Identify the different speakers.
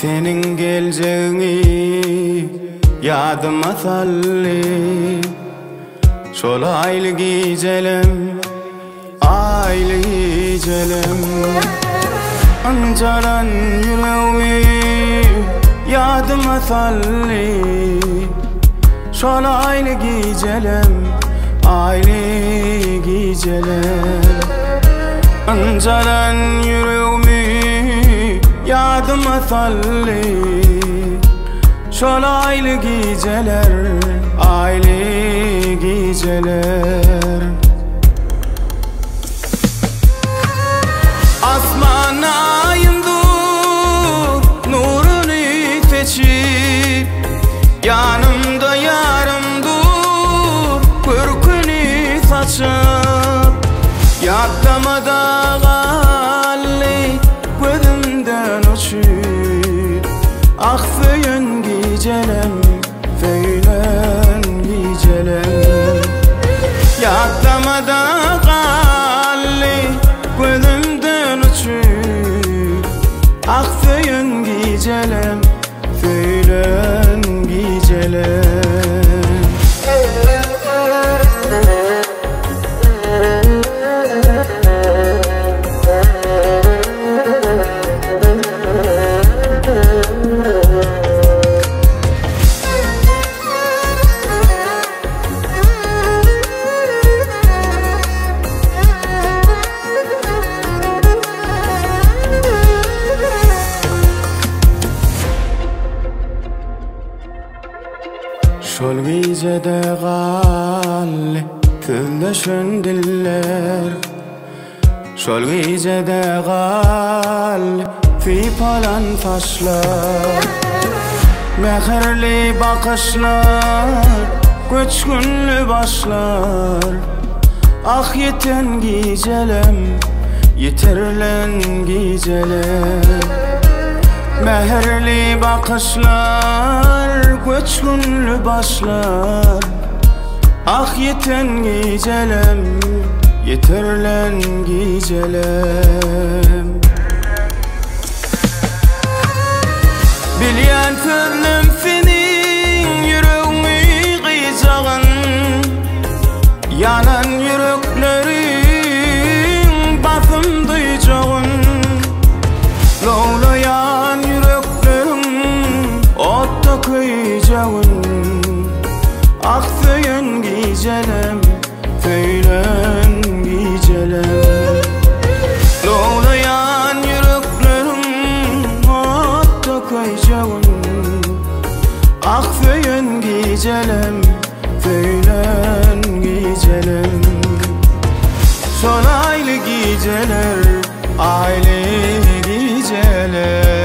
Speaker 1: Senin geleceğini yadıma salli. Şol aylı gecelim, aylı gecelim. Ancaran yüreğimi yadıma salli. Şol aylı gecelim, aylı gecelim. Ancaran yüreğimi yadıma salli. Şol aylı geceler, aylı geceler. Asman ayındır nurunu seçip, yanımda yarımdır kürkünü saçıp. Yaklamada galli gözümden uçup, aksıyın gecelim, feylen gecelim. Yaklamada galli gözümden uçup, aksıyın gecelim, feylen gecelim. Şol gecede galli tüllüşün diller. Şol gecede galli fipalan taşlar. Mehirli bakışlar, göçkünlü başlar. Ah yeten gecelim, yitirlen gecelim. Mehirli bakışlar, göçkünlü başlar. Ah yeten gecelim, yitirlen gecelim. Bilyen kırlım senin yüreğimi kıyacağın. Yanan yüreklerin basım duyacağın. Lowlayan yüreklerin otta kıyacağın. Aksıyın gecelim, feylen gecelim. Lowlayan yüreklerin otta kıyacağın. Aksıyın gecelim, feylen gecelim. Şol aylı geceler, aylı geceler.